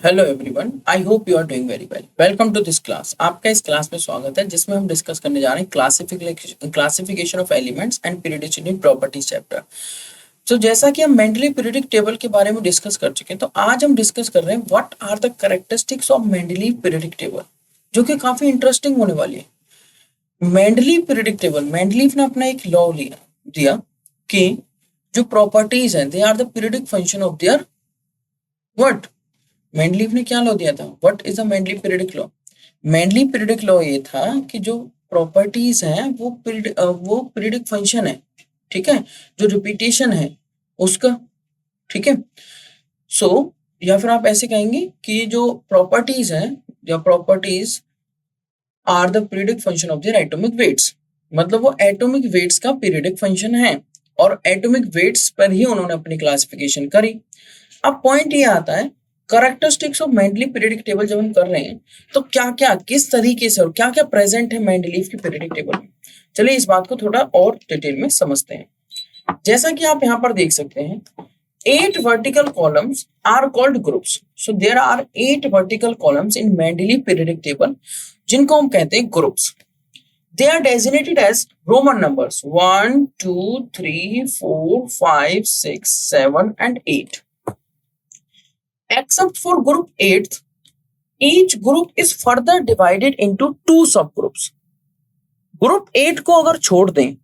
Hello everyone, I hope you are doing very well. Welcome to this class. आपका इस class में स्वागत है, जिसमें हम डिस्कस करने जा रहे हैं classification of elements and periodicity properties chapter. तो जैसा कि हम मेंडली पीरियोडिक टेबल के बारे में डिस्कस कर चुके हैं, तो आज हम डिस्कस कर रहे हैं what are the characteristics of Mendeleev periodic table, जो कि काफी इंटरेस्टिंग होने वाली है। मेंडली पीरियोडिक टेबल, मेंडलीफ ने अपना एक लॉ दिया कि जो प्रॉपर्टीज हैं they are the periodic function of their what. Mendeleev ने क्या लॉ दिया था? What is a Mendeleev periodic law? Mendeleev periodic law ये था कि जो प्रॉपर्टीज हैं वो पीरियोडिक फंक्शन है, ठीक है, जो रिपीटेशन है उसका, ठीक है। सो या फिर आप ऐसे कहेंगे कि ये जो प्रॉपर्टीज हैं या properties are the periodic function of their atomic weights, मतलब वो एटॉमिक वेट्स का पीरियोडिक फंक्शन है और एटॉमिक वेट्स पर ही उन्होंने अपनी क्लासिफिकेशन करी। अब पॉइंट ये आता है, characteristics of Mendeleev periodic table जब हम कर रहे हैं तो क्या क्या किस तरीके से और क्या क्या प्रेजेंट है मेंडलीफ की पीरियोडिक टेबल में। चलिए इस बात को थोड़ा और डिटेल में समझते हैं। जैसा कि आप यहाँ पर देख सकते हैं, 8 vertical columns are called groups. So there are 8 vertical columns in Mendeleev periodic table, जिनको हम कहते हैं groups. They are designated as Roman numbers 1, 2, 3, 4, 5, 6, 7 and 8. Except for group 8th, each group is further divided into 2 subgroups. Group 8 को अगर छोड़ दें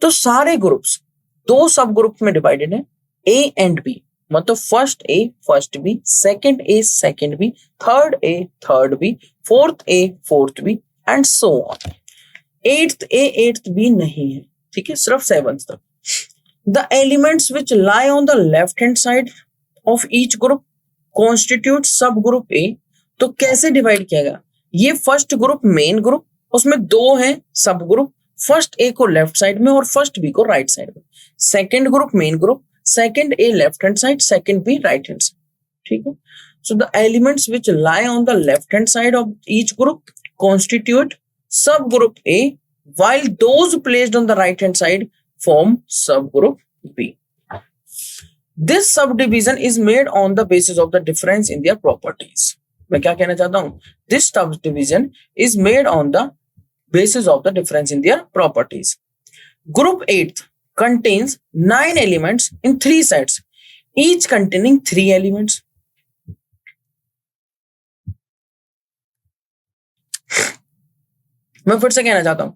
तो सारे ग्रुप्स 2 सब ग्रुप में डिवाइडेड है, ए एंड बी, मतलब first A first B, second A second B, third A third B, fourth A fourth B and so on. Eighth A eighth B नहीं है, ठीक है, सिर्फ सेवंथ तक। The elements which lie on the left hand side of each group constitute sub group A. तो कैसे divide किया गया? ये फर्स्ट ग्रुप मेन ग्रुप, उसमें 2 हैं सब ग्रुप, फर्स्ट ए को लेफ्ट साइड में और फर्स्ट बी को राइट साइड में। Second group main group, second A left hand side, second B right hand side, ठीक है। So the elements which lie on the left hand side of each group constitute sub group A, while those placed on the right hand side form subgroup B. This subdivision is made on the basis of the difference in their properties. मैं क्या कहना चाहता हूं? This subdivision is made on the basis of the difference in their properties. Group 8 contains 9 elements in 3 sets, each containing 3 elements. मैं फिर से कहना चाहता हूं,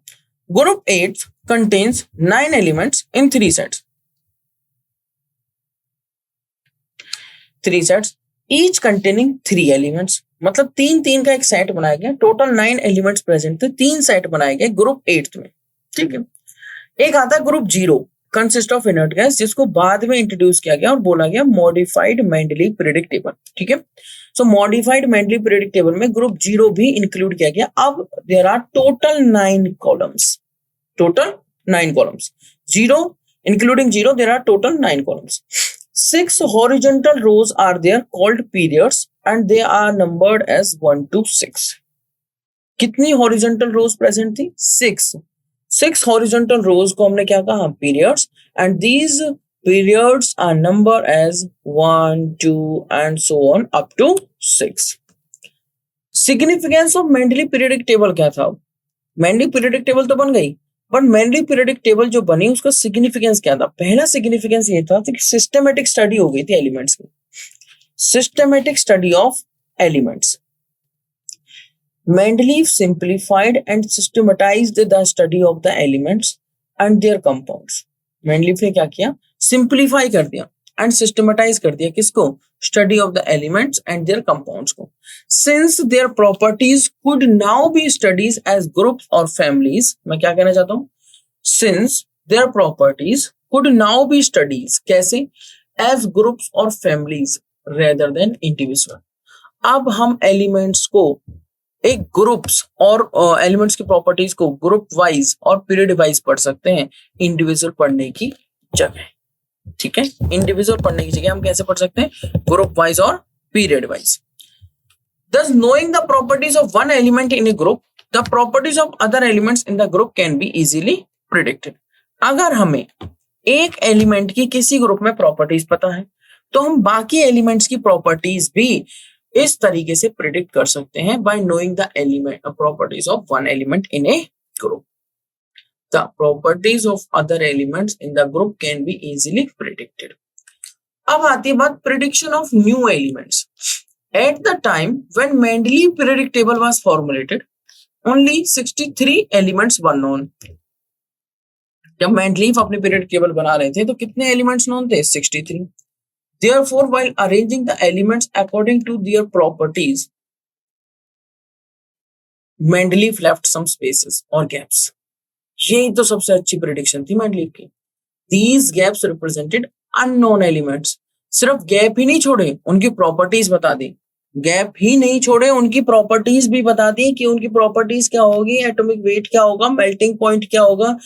Group 8 contains 9 elements in 3 sets. 3 sets, each containing 3 elements. मतलब 3 का एक सेट बनाया गया, टोटल 9 एलिमेंट्स प्रेजेंट थे, 3 सेट बनाए गए ग्रुप 8 में, ठीक है। एक आता है group 0, consist of inert gas, जिसको बाद में इंट्रोड्यूस किया गया और बोला गया मॉडिफाइड मेंडलीव पीरियोडिक टेबल, ठीक है। So modified Mendeleev periodic table में ग्रुप 0 भी इंक्लूड किया गया। अब there are total 9 columns, total 9 columns. 0 including 0, there are total 9 columns. 6 horizontal rows are there called periods and they are numbered as 1 to 6. कितनी horizontal rows present थी? 6 horizontal rows को हमने क्या कहा? Periods, and these periods are numbered as 1, 2 and so on up to 6. Significance of Mendeleev periodic table क्या था? Mendeleev periodic table तो बन गई, बट मेंडली पीरियोडिक टेबल जो बनी उसका सिग्निफिकेंस क्या था? पहला सिग्निफिकेंस ये था कि सिस्टमेटिक स्टडी हो गई थी एलिमेंट्स की, systematic study of elements. Mendeleev simplified and systematised the study of the elements and their compounds. Mendeleev ने क्या किया? सिंप्लीफाई कर दिया एंड सिस्टमेटाइज कर दिया किसको? Study of the elements and their compounds को। Since their properties could now be studies as groups और फैमिलीज। मैं क्या कहना चाहता हूं? Since their properties could now be studies, कैसे? एज ग्रुप्स और फैमिलीज रेदर देन इंडिविजुअल। अब हम एलिमेंट्स को एक ग्रुप्स और एलिमेंट्स की प्रॉपर्टीज को ग्रुप वाइज और पीरियड वाइज पढ़ सकते हैं, इंडिविजुअल पढ़ने की जगह, ठीक है। इंडिविजुअल पढ़ने की जगह हम कैसे पढ़ सकते हैं? ग्रुप वाइज और period wise. Thus, knowing the properties of one element in a group, the properties of other elements in the group can be easily predicted. अगर हमें एक एलिमेंट की किसी ग्रुप में प्रॉपर्टीज पता है तो हम बाकी एलिमेंट्स की प्रॉपर्टीज भी इस तरीके से प्रिडिक्ट कर सकते हैं bye knowing the element properties of one element in A group. The properties of other elements in the group can be easily predicted. अब आती है बात prediction of new elements. At the time when Mendeleev periodic table was formulated, only 63 elements were known. जब Mendeleev अपने period table बना रहे थे तो कितने एलिमेंट्स नोन थे? 63. Therefore, while arranging the elements according to their properties, Mendeleev left some spaces or gaps. यही तो सबसे अच्छी प्रेडिक्शन थी मेंडलीव की. These gaps represented unknown elements. सिर्फ गैप ही नहीं छोड़े, उनकी प्रॉपर्टीज बता दी. गैप ही नहीं छोड़े, उनकी प्रॉपर्टीज भी बता दी कि उनकी प्रॉपर्टीज क्या होगी, एटॉमिक वेट क्या होगा, मेल्टिंग पॉइंट क्या होगा,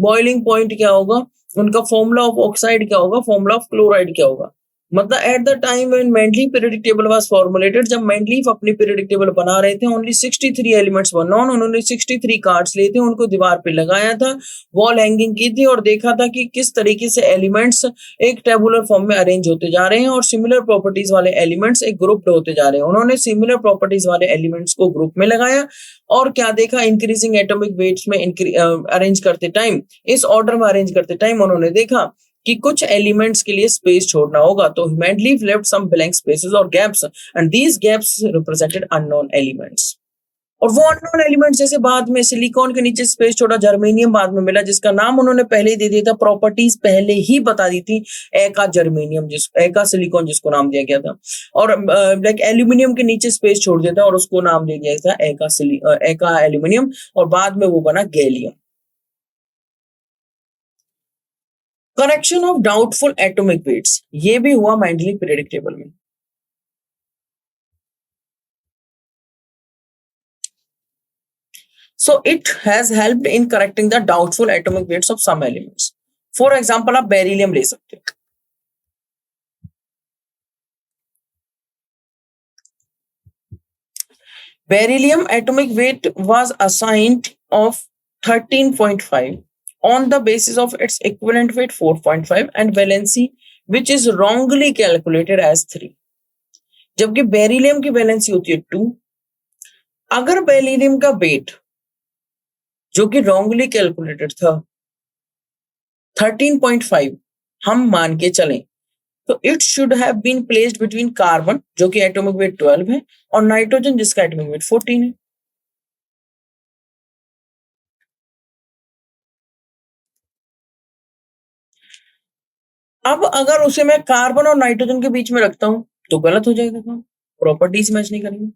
बॉइलिंग पॉइंट क्या होगा, उनका फॉर्मूला ऑफ ऑक्साइड क्या होगा, फॉर्मूला ऑफ क्लोराइड क्या होगा. मतलब at the time when Mendeleev periodic table was formulated, जब मेंडलीव अपनी पीरियोडिक टेबल बना रहे थे, ओनली 63 एलिमेंट्स वर नोन. उन्होंने 63 कार्ड्स लिए थे, उनको दीवार पे लगाया था, वॉल हैंगिंग की थी और देखा था कि किस तरीके से एलिमेंट्स एक टेबुलर फॉर्म में अरेंज होते जा रहे हैं और सिमिलर प्रॉपर्टीज वाले एलिमेंट्स एक ग्रुप होते जा रहे हैं. उन्होंने सिमिलर प्रॉपर्टीज वाले एलिमेंट्स को ग्रुप में लगाया और क्या देखा, इंक्रीजिंग एटॉमिक वेट्स में अरेंज करते टाइम, इस ऑर्डर में अरेंज करते टाइम उन्होंने देखा कि कुछ एलिमेंट्स के लिए स्पेस छोड़ना होगा. तो Mendeleev left some blank spaces और gaps and these gaps represented unknown elements. और वो अननोन एलिमेंट्स जैसे बाद में सिलिकॉन के नीचे स्पेस छोड़ा, जर्मेनियम बाद में मिला, जिसका नाम उन्होंने पहले ही दे दिया था, प्रॉपर्टीज पहले ही बता दी थी, एका जर्मेनियम, एका सिलिकॉन जिसको नाम दिया गया था. और लाइक एल्यूमिनियम के नीचे स्पेस छोड़ दिया था और उसको नाम दिया गया था एका एल्यूमिनियम और बाद में वो बना gallium. Correction of doubtful atomic weights, ये भी हुआ मेंडलीव पीरियोडिक टेबल में. So it has helped in correcting the doubtful atomic weights of some elements. For example, आप बेरिलियम ले सकते हो. Beryllium atomic weight was assigned of 13.5 on the basis of its equivalent weight 4.5 and valency which is wrongly calculated as 3. जबकि beryllium की valency होती है 2. अगर beryllium का वेट जो कि रॉन्गली कैलकुलेटेड था 13.5 हम मान के चलें, तो it should have been placed between carbon जो कि एटॉमिक वेट 12 है और नाइट्रोजन जिसका एटॉमिक वेट 14 है. अब अगर उसे मैं कार्बन और नाइट्रोजन के बीच में रखता हूं तो गलत हो जाएगा, काम प्रॉपर्टीज मैच नहीं करेंगे.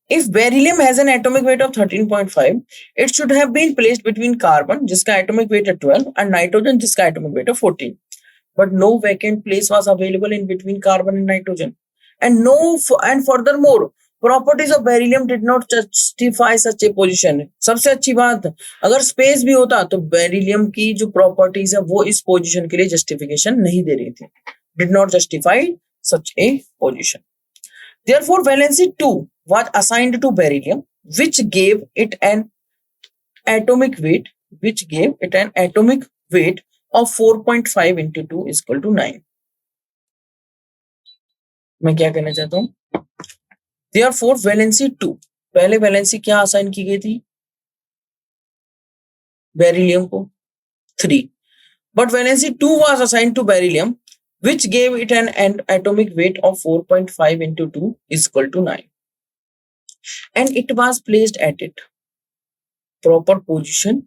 If beryllium has an atomic weight of 13.5, it should have been placed between carbon, जिसका atomic weight है 12, and nitrogen, जिसका atomic weight है 14. But no vacant place was available in between carbon and nitrogen. And furthermore, properties of beryllium did not justify such a position. सबसे अच्छी बात, अगर space भी होता तो बेरिलियम की जो प्रॉपर्टीज है वो इस पोजीशन के लिए जस्टिफिकेशन नहीं दे रही थी. Did not justify such a position. Therefore, valency 2 was assigned to beryllium, which gave it an atomic weight of 4.5 into 2 is equal to 9. मैं क्या कहना चाहता हूं? Therefore, valency 2, पहले वैलेंसी क्या असाइन की गई थी बेरिलियम को? 3. But valency 2 was assigned to beryllium, which gave it an atomic weight of 4.5 into 2 is equal to 9. And it was placed at its proper position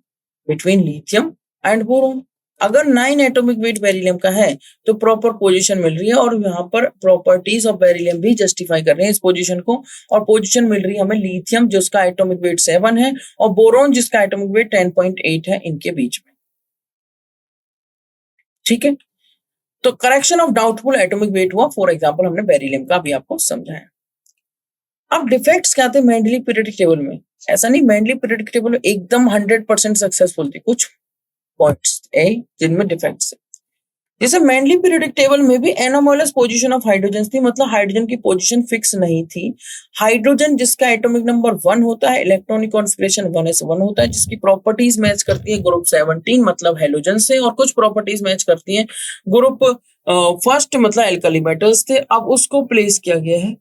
between lithium and boron. अगर 9 atomic weight beryllium का है तो proper position मिल रही है और यहाँ पर properties of beryllium भी जस्टिफाई कर रहे हैं इस पोजीशन को. और पोजीशन मिल रही है हमें लिथियम जिसका एटॉमिक वेट 7 है और बोरोन जिसका एटॉमिक वेट 10.8 है, इनके बीच में. ठीक है, तो correction of doubtful atomic weight हुआ. फॉर एग्जांपल हमने बेरिलियम का भी आपको समझाया. अब डिफेक्ट्स क्या थे मेंडलीव पीरियोडिक टेबल में? ऐसा नहीं मेंडलीव पीरियोडिक टेबल एकदम 100% सक्सेसफुल थी, कुछ पॉइंट्स है जिनमें डिफेक्ट्स है. जैसे मेनली पीरियोडिक टेबल में भी एनोमोलस पोजीशन ऑफ हाइड्रोजन थी, मतलब हाइड्रोजन की पोजीशन फिक्स नहीं थी। हाइड्रोजन जिसका एटॉमिक नंबर 1 होता है, इलेक्ट्रॉनिक कॉन्फिगरेशन 1s1 होता है, जिसकी प्रॉपर्टीज मैच करती है ग्रुप 17 मतलब हेलोजन से, और कुछ प्रॉपर्टीज मैच करती है ग्रुप फर्स्ट मतलब एल्कली मेटल्स थे। अब उसको प्लेस किया गया है।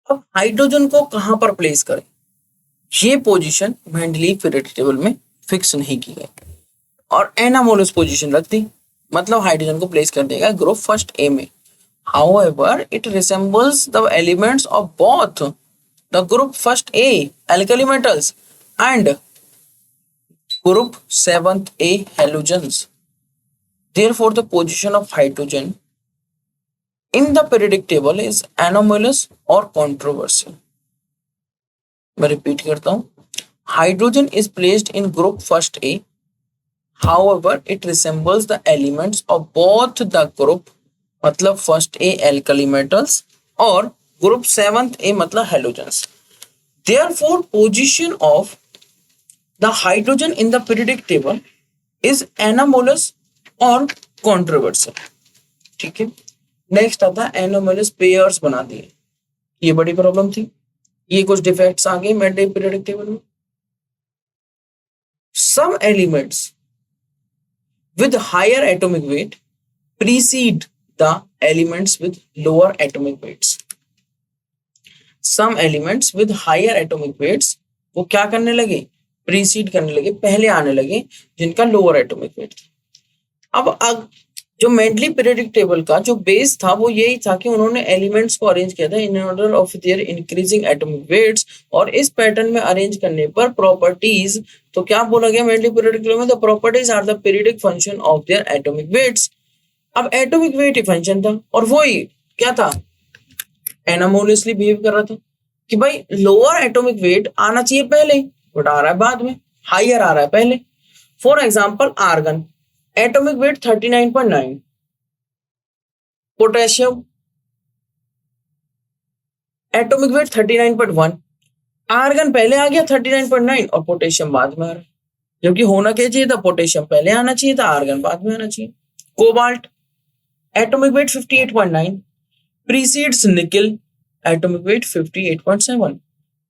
अब हाइड्रोजन को कहां पर प्लेस करें, ये पोजीशन मेंडलीव पीरियोडिक टेबल में फिक्स नहीं की गई, और एनामोलस पोजीशन रख दी, मतलब हाइड्रोजन को प्लेस कर देगा ग्रुप फर्स्ट ए में। However, it resembles the elements of both the group first A alkali metals and group 7th A halogens. Therefore, the position of hydrogen in the periodic table is anomalous or controversial. मैं repeat करता हूँ. Hydrogen is placed in group first A. However, it resembles the elements of both the group मतलब first ए alkali metals और group 7th ए मतलब halogens. Therefore, position of the hydrogen in the periodic table is anomalous or controversial। ठीक है, next आता है anomalous pairs बना दिए, ये बड़ी प्रॉब्लम थी, ये कुछ डिफेक्ट्स आ गए मेंडलीव पीरियोडिक टेबल में। Some elements with higher atomic weight precede the elements with lower atomic weights. Some elements with higher atomic weights वो क्या करने लगे, precede करने लगे, पहले आने लगे, जिनका lower atomic weight था। अब जो मेंडलीव पीरियोडिक टेबल का जो बेस था वो यही था कि उन्होंने एलिमेंट्स को अरेंज किया था in order of their increasing atomic weights, और इस पैटर्न में अरेंज करने पर प्रॉपर्टीज, तो क्या बोला गया मेंडलीव पीरियोडिक टेबल में, the properties are the periodic function of their atomic weights. अब एटॉमिक वेट ही फंक्शन था, और वही क्या था, एनामोलसली बिहेव कर रहा था कि भाई लोअर एटॉमिक वेट आना चाहिए पहले, बट आ रहा है बाद में, हायर आ रहा है पहले। For example argon atomic weight 39.9, potassium atomic weight 39.1, argon पहले आ गया 39.9 और पोटेशियम बाद में आ रहा है, जबकि होना क्या चाहिए था, पोटेशियम पहले आना चाहिए था, आर्गन बाद में आना चाहिए। कोबाल्ट एटॉमिक वेट 58.9 प्रीसीड्स निकल एटॉमिक वेट 58.7।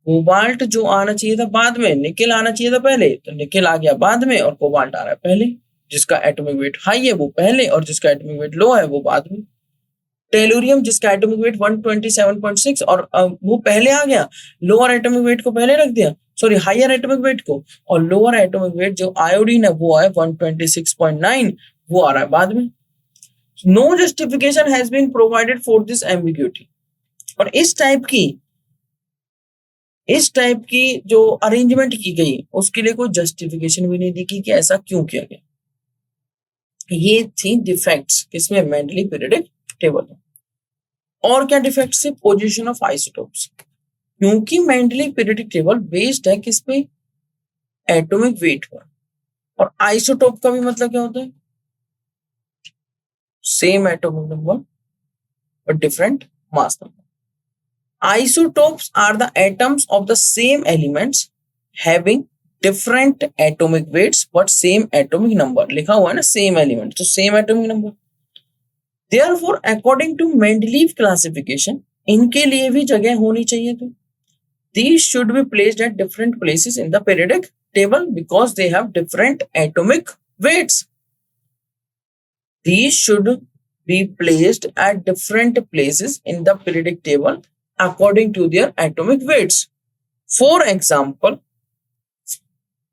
कोबाल्ट जो आना चाहिए था बाद में, निकल आना चाहिए था पहले, तो निकल आ गया बाद में और कोबाल्ट आ रहा है पहले। जिसका एटॉमिक वेट हाई है वो पहले और जिसका एटॉमिक वेट लो है वो बाद में। टेलुरियम जिसका एटॉमिक वेट 127.6 और वो पहले आ गया, लोअर एटॉमिक वेट को पहले रख दिया, सॉरी हायर एटॉमिक वेट को, और लोअर एटॉमिक वेट जो आयोडीन है वो है 126.9, वो आ रहा है बाद में। No justification has been provided for this ambiguity. और इस टाइप की जो अरेंजमेंट की गई उसके लिए कोई जस्टिफिकेशन भी नहीं दी कि ऐसा क्यों किया गया। ये थी डिफेक्ट्स किसमें, मेंडलीव पीरियोडिक टेबल में। और क्या डिफेक्ट्स थे, पोजीशन ऑफ आइसोटोप्स, क्योंकि मेंडलीव पीरियोडिक टेबल बेस्ड है किस पे, एटॉमिक वेट पर, और आइसोटोप का भी मतलब क्या होता है, same atomic number but different mass number. Isotopes are the atoms of the same elements having different atomic weights but same atomic number। लिखा हुआ है ना same element, तो same atomic number। Therefore, according to Mendeleev classification, इनके लिए भी जगह होनी चाहिए थी। These should be placed at different places in the periodic table because they have different atomic weights. These should be placed at different places in the periodic table according to their atomic weights. For example,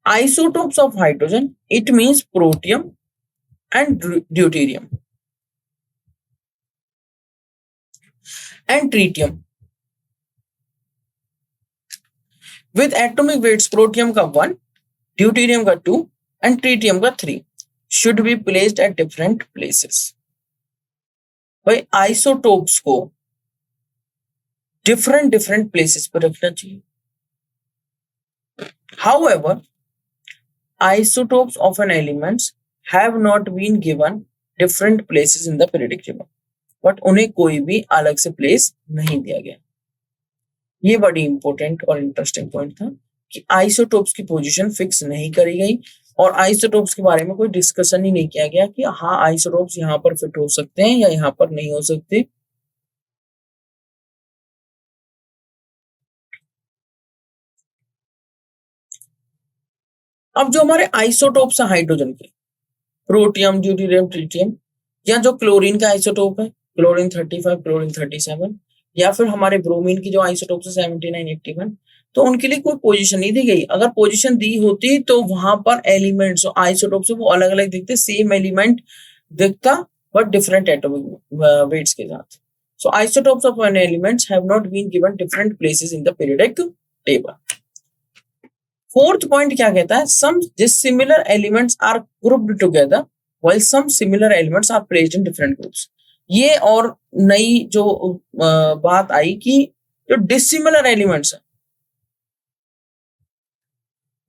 isotopes of hydrogen, it means protium and deuterium and tritium with atomic weights protium का 1, deuterium का 2 and tritium का 3 should be placed at different places। भाई isotopes को different places पर रखना चाहिए। However, isotopes of an elements have not been given different places in the periodic table, but उन्हें कोई भी अलग से प्लेस नहीं दिया गया। ये बड़ी इंपॉर्टेंट और इंटरेस्टिंग पॉइंट था कि आइसोटोप्स की पोजीशन फिक्स नहीं करी गई, और आइसोटोप्स के बारे में कोई डिस्कशन ही नहीं किया गया कि हाँ आइसोटोप्स यहाँ पर फिट हो सकते हैं या यहाँ पर नहीं हो सकते। अब जो हमारे आइसोटोप्स है हाइड्रोजन के, प्रोटियम, ड्यूटेरियम, ट्रिटियम, या जो क्लोरीन का आइसोटोप है क्लोरीन 35, क्लोरीन 37, या फिर हमारे ब्रोमीन की जो आइसोटोप्स है 79, 81, तो उनके लिए कोई पोजीशन नहीं दी गई। अगर पोजीशन दी होती तो वहां पर एलिमेंट्स आइसोटोप से वो अलग अलग दिखते, सेम एलिमेंट दिखता बट डिफरेंट एटॉमिक वेट्स के साथ। So isotopes of an elements have not been given different places in the periodic table. Fourth point क्या कहता है, some dissimilar elements are grouped together while some similar elements are placed in different groups. ये और नई जो बात आई कि जो डिसिमिलर एलिमेंट्स हैं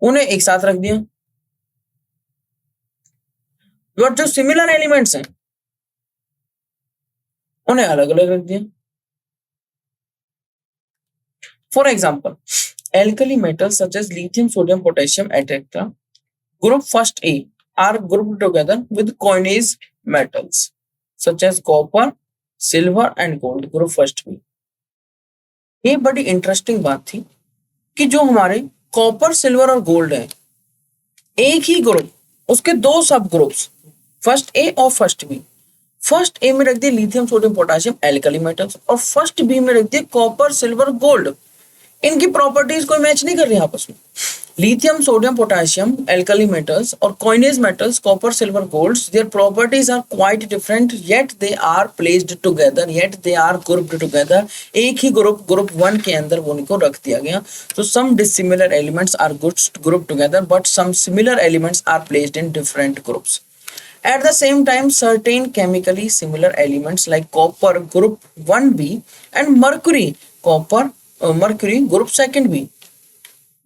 उन्हें एक साथ रख दिया, और जो सिमिलर एलिमेंट्स हैं उन्हें अलग अलग रख दिया। For example, alkali metals such as lithium, sodium, potassium, etc. Group first A are grouped together with coinage metals such as copper, silver and gold. Group first B. ये बड़ी इंटरेस्टिंग बात थी कि जो हमारे कॉपर, सिल्वर और gold है एक ही ग्रुप, उसके दो सब ग्रुप्स फर्स्ट ए और फर्स्ट बी। फर्स्ट ए में रख दिए lithium, sodium, potassium, alkali metals, और फर्स्ट बी में रख दिए कॉपर, सिल्वर, गोल्ड। इनकी प्रॉपर्टीज कोई मैच नहीं कर रही आपस में। Lithium, sodium, potassium, alkali metals और coinage metals copper, silver, gold, their properties are quite different, yet they are placed together, yet they are grouped together. एक ही ग्रुप 1 के अंदर उनको रख दिया गया। तो some dissimilar elements are grouped together but some similar elements are placed in different groups. At the same time, certain chemically similar elements like copper group 1b and mercury mercury group 2b,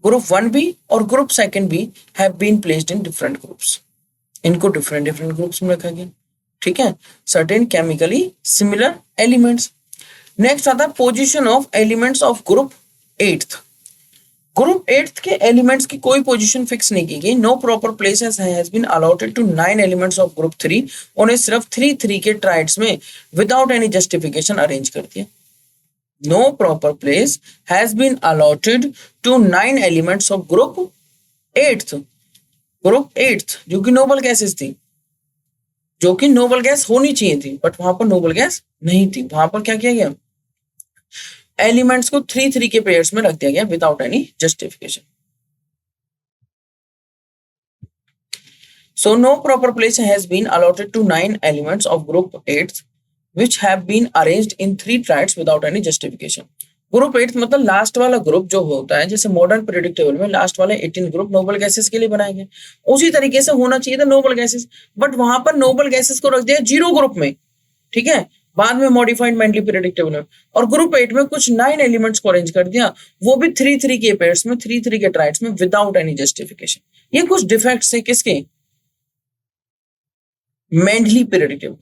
group 1b और group 2b have been placed in different groups. इनको different groups में रखा गया। ठीक है, certain chemically similar elements. Next आता है position of elements of group 8th. Group 8th के एलिमेंट्स की कोई पोजीशन फिक्स नहीं की गई। No proper places has been allotted to 9 elements of group 3। उन्हें सिर्फ 3 के ट्राइड्स में विदाउट एनी जस्टिफिकेशन अरेंज कर दिया। No proper place has been allotted to 9 elements of group 8th। Group 8th जो कि नोबल गैसेस थी, जो कि नोबल गैस होनी चाहिए थी, बट वहां पर नोबल गैस नहीं थी। वहां पर क्या किया गया, एलिमेंट्स को 3 के पेयर्स में रख दिया गया without any justification. So no proper place has been allotted to 9 elements of group 8 which have been arranged in 3 triads without any justification. Group 8 मतलब लास्ट वाला ग्रुप जो होता है, जैसे मॉडर्न पीरियोडिक टेबल में लास्ट वाले 18 ग्रुप नोबल गैसेस के लिए बनाए गए, उसी तरीके से होना चाहिए था नोबल गैसेस, बट वहां पर नोबल गैसेस को रख दिया 0 ग्रुप में। ठीक है, बाद में मॉडिफाइड मेंटली पीरियोडिक टेबल में, और ग्रुप 8 में कुछ 9 एलिमेंट्स को अरेंज कर दिया, वो भी 3 के पेयर्स में, 3 के ट्राइड्स में विदाउट एनी जस्टिफिकेशन। ये कुछ डिफेक्ट्स है किसके, मेंटली पीरियोडिक टेबल।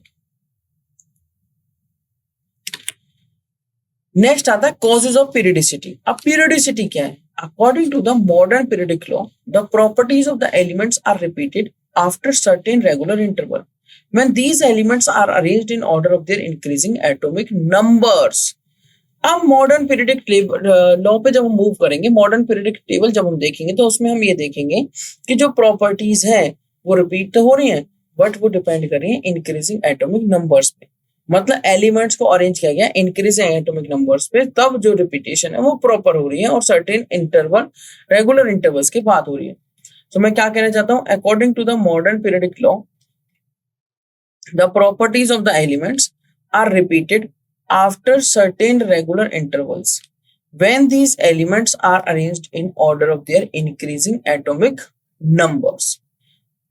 नेक्स्ट आता है कॉजेज ऑफ पीरियोडिसिटी। अब पीरियोडिसिटी क्या है, according to the modern periodic law the properties of the elements are repeated after certain regular interval when these elements are arranged in order of their increasing atomic numbers. अब modern periodic law पे जब हम move करेंगे, modern periodic table जब हम देखेंगे तो उसमें हम ये देखेंगे कि जो प्रॉपर्टीज है वो रिपीट तो हो रही हैं बट वो डिपेंड कर रही है इंक्रीजिंग एटॉमिक नंबर्स पे। मतलब एलिमेंट्स को अरेंज किया गया इंक्रीजिंग एटॉमिक नंबर्स पे, तब जो रिपीटेशन है वो प्रॉपर हो रही है और सर्टेन इंटरवल, रेगुलर इंटरवल्स के बाद हो रही है। तो मैं क्या कहना चाहता हूँ, according to the modern periodic law the properties of the elements are repeated after certain regular intervals when these elements are arranged in order of their increasing atomic numbers.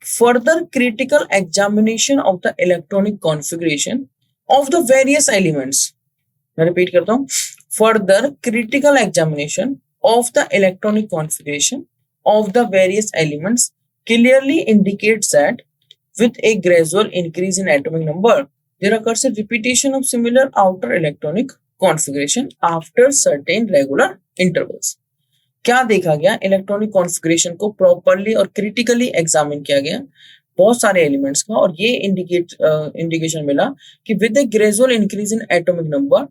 Further critical examination of the electronic configuration of the various elements, मैं repeat करता हूँ, further critical examination of the electronic configuration of the various elements clearly indicates that with a gradual increase in atomic number, there occurs a repetition of similar outer electronic configuration after certain regular intervals. क्या देखा गया, electronic configuration को properly और critically examine किया गया बहुत सारे elements का, और ये इंडिकेशन मिला कि with a gradual increase in atomic number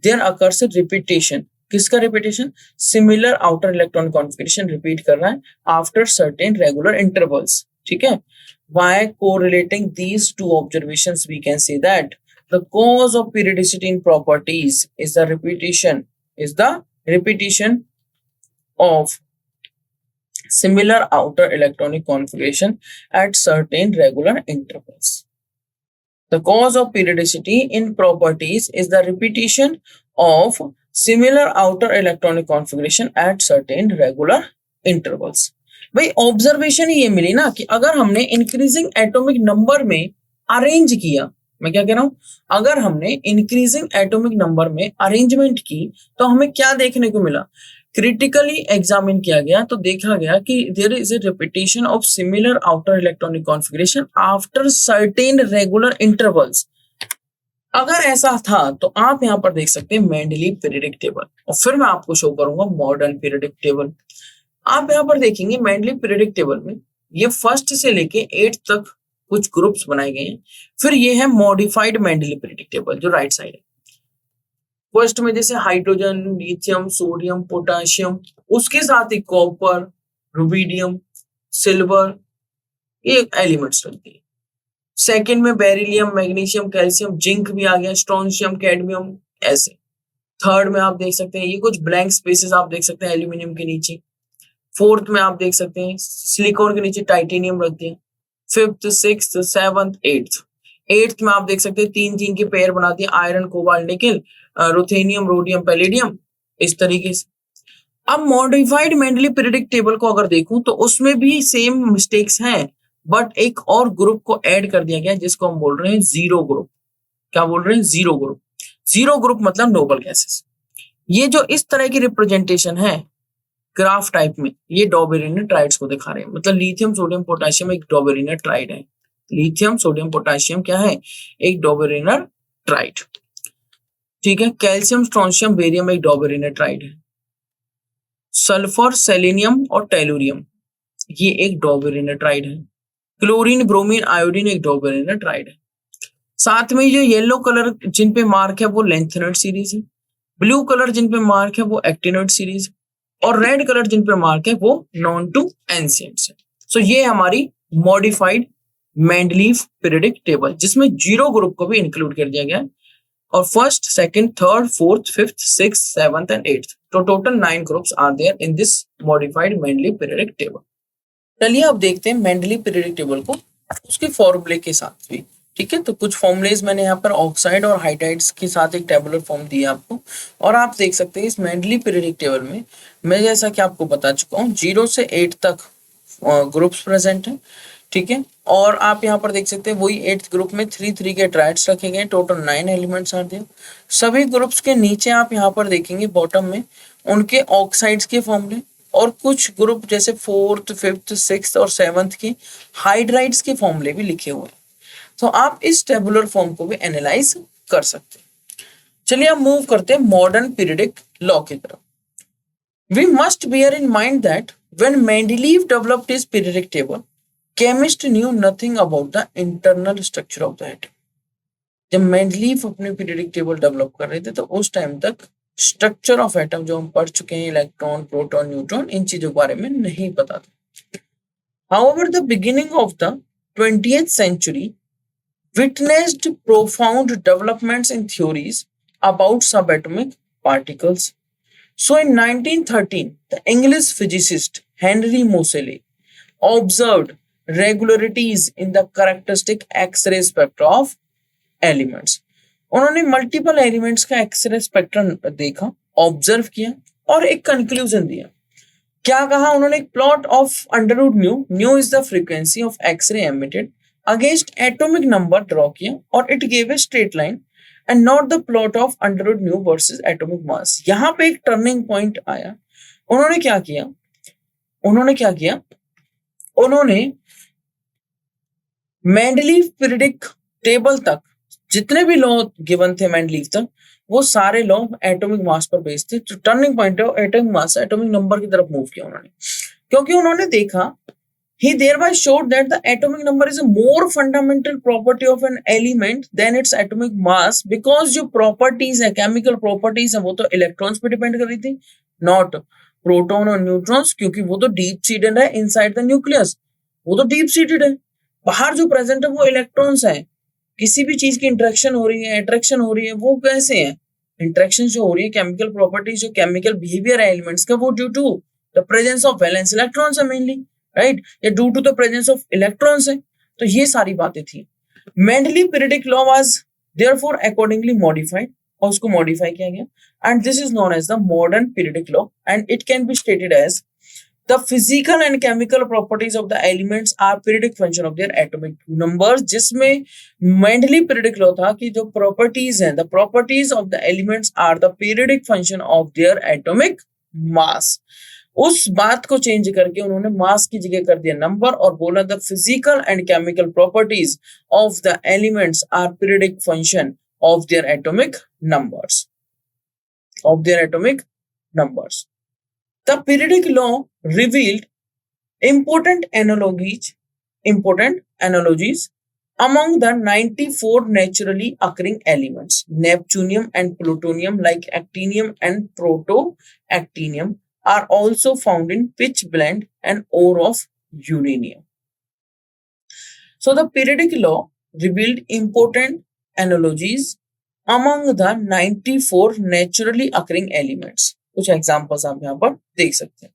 there occurs repetition. किसका repetition? Similar outer electronic configuration repeat कर रहा है आफ्टर सर्टेन रेगुलर इंटरवल्स। ठीक है, by correlating these two observations we can say that the cause of periodicity in properties is the repetition of similar outer electronic configuration at certain regular intervals. The cause of periodicity in properties is the repetition of similar outer electronic configuration at certain regular intervals. भाई observation ये मिली ना कि अगर हमने increasing atomic number में arrange किया, मैं क्या कह रहा हूं, अगर हमने इंक्रीजिंग एटॉमिक नंबर में अरेंजमेंट की तो हमें क्या देखने को मिला, क्रिटिकली एग्जामिन किया गया तो देखा गया कि there is a repetition of similar outer electronic configuration after certain regular intervals. अगर ऐसा था तो आप यहां पर देख सकते हैं मेंडलीव पीरियडिक टेबल, और फिर मैं आपको शो करूंगा मॉडर्न पीरियडिक टेबल। आप यहां पर देखेंगे मेंडलीव पीरियडिक टेबल में ये फर्स्ट से लेके 8 तक कुछ ग्रुप्स बनाए गए हैं। फिर ये है मॉडिफाइड मेंडलीव पीरियडिक टेबल जो राइट साइड है। फर्स्ट में जैसे हाइड्रोजन, लिथियम, सोडियम, पोटेशियम, उसके साथ ही कॉपर, रुबिडियम, सिल्वर, ये एलिमेंट्स रखती है। सेकंड में बेरिलियम, मैग्नीशियम, कैल्शियम, जिंक भी आ गया, स्ट्रोंशियम, कैडमियम, ऐसे। थर्ड में आप देख सकते हैं ये कुछ ब्लैंक स्पेसेस आप देख सकते हैं एल्यूमिनियम के नीचे। फोर्थ में आप देख सकते हैं सिलिकॉन के नीचे टाइटेनियम रख दिया। फिफ्थ, सिक्स्थ, सेवंथ, एट्थ में आप देख सकते हैं 3-3 के पेयर बना दिए, iron, cobalt, nickel, ruthenium, rhodium, palladium, इस तरीके से। अब मॉडिफाइड मेंडलीव पीरियडिक टेबल को अगर देखूं तो उसमें भी सेम मिस्टेक्स हैं, बट एक और ग्रुप को ऐड कर दिया गया जिसको हम बोल रहे हैं जीरो ग्रुप। क्या बोल रहे हैं? Zero group. जीरो ग्रुप मतलब नोबल गैसेस। ये जो इस तरह की रिप्रेजेंटेशन है ग्राफ टाइप में, ये डॉबेरिनर ट्राइड्स को दिखा रहे हैं। मतलब लिथियम, सोडियम, पोटेशियम एक डॉबेरिनर ट्राइड है। लिथियम, सोडियम, पोटेशियम क्या है? एक डॉबेरिनर ट्राइड। ठीक है, कैल्शियम, स्ट्रोंशियम, बेरियम एक डॉबेरिनर ट्राइड है। सल्फर, सेलेनियम और टेलुरियम ये एक डॉबेरिनर ट्राइड है। क्लोरीन, ब्रोमीन, आयोडीन एक डॉबेरिनर ट्राइड है। साथ में जो येलो कलर जिन पे मार्क है वो लेंथेनॉइड सीरीज है, ब्लू कलर जिन पे मार्क है वो एक्टिनॉइड सीरीज, और रेड कलर जिन पे मार्क है वो नॉन टू एंशिएंट्स है। सो ये हमारी मॉडिफाइड मेंडलीव पीरियडिक टेबल जिसमें जीरो ग्रुप को भी इंक्लूड कर दिया गया है, और first, second, third, fourth, fifth, sixth, seventh and eighth, तो total 9 groups are there in this modified Mendeleev periodic table. चलिए अब देखते हैं मेंडलीव पीरियडिक टेबल को उसके फॉर्मूले के साथ भी। ठीक है, तो कुछ फॉर्मुलेज मैंने यहाँ पर ऑक्साइड और हाइड्राइड्स के साथ एक टेबुलर फॉर्म दिया आपको, और आप देख सकते हैं इस मेंडलीव पीरियडिक टेबल में मैं जैसा कि आपको बता चुका हूँ 0 से 8 तक ग्रुप्स प्रेजेंट हैं। ठीक है, और आप यहाँ पर देख सकते हैं वही 8th ग्रुप में 3-3 के ट्राइड्स रखे गए, टोटल 9 एलिमेंट्स आते हैं। सभी ग्रुप्स के नीचे आप यहाँ पर देखेंगे बॉटम में उनके ऑक्साइड्स के फॉर्मूले, और कुछ ग्रुप जैसे 4th, 5th, 6th और 7th के हाइड्राइड्स के फॉर्मूले भी लिखे हुए हैं। तो आप इस टेबुलर फॉर्म को भी एनालाइज कर सकते हैं। चलिए अब मूव करते हैं मॉडर्न पीरियडिक लॉ की तरफ। We must bear in mind that when Mendeleev developed his periodic table, chemists knew nothing about the internal structure of the atom. जब मेंडलीव अपनी पीरियडिक टेबल डेवलप कर रहे थे तो उस टाइम तक स्ट्रक्चर ऑफ एटम जो हम पढ़ चुके हैं, इलेक्ट्रॉन, प्रोटॉन, न्यूट्रॉन, इन चीजों के बारे में नहीं पता था। However, the beginning of the 20th century witnessed profound developments in theories about subatomic particles. So in 1913, the English physicist Henry Moseley observed regularities in the characteristic X-ray spectra of elements. उन्होंने multiple elements का X ray spectrum देखा, observe किया और एक conclusion दिया। क्या कहा उन्होंने? Plot of under root nu is the frequency of X ray emitted against atomic number draw किया, और it gave a straight line and not the plot of under-root nu versus atomic mass। यहाँ पे एक टर्निंग पॉइंट आया। उन्होंने क्या किया? उन्होंने मेंडलीव पीरियडिक टेबल तक जितने भी लॉ गिवन थे मेंडलीव तक वो सारे लॉ एटॉमिक मास पर बेस्ड थे। तो टर्निंग पॉइंट है एटॉमिक मास एटॉमिक नंबर की तरफ मूव किया उन्होंने, क्योंकि उन्होंने देखा he thereby showed that the atomic number is a more fundamental property of an element than its atomic mass, because जो properties है chemical properties है वो तो electrons पे depend कर रही थी, not proton और neutrons, क्योंकि वो तो deep seated है inside the nucleus, वो तो deep seated है, बाहर जो present है वो electrons है। किसी भी चीज की इंटरेक्शन हो रही है अट्रैक्शन हो रही है वो कैसे है, इंटरेक्शन जो हो रही है केमिकल प्रॉपर्टीज जो केमिकल बिहेवियर है एलिमेंट्स का वो due to the presence of valence electrons है मेनली, राइट, या due to the presence of electrons है। तो ये सारी बातें थी। Mendeleev periodic law was therefore accordingly modified, और उसको मॉडिफाई किया गया and this is known as the modern periodic law and it can be stated as the physical and chemical properties of the elements are periodic function of their atomic numbers, जिसमें Mendeley periodic law था कि जो properties हैं, the properties of the elements are the periodic function of their atomic mass। उस बात को change करके उन्होंने मास की जगह कर दिया नंबर और बोला the physical and chemical properties of the elements are periodic function of their atomic numbers, of their atomic numbers। The periodic law revealed important analogies among the 94 naturally occurring elements. Neptunium and plutonium, like actinium and protoactinium, are also found in pitchblende and ore of uranium. So the periodic law revealed important analogies among the 94 naturally occurring elements. कुछ examples आप यहाँ पर देख सकते हैं।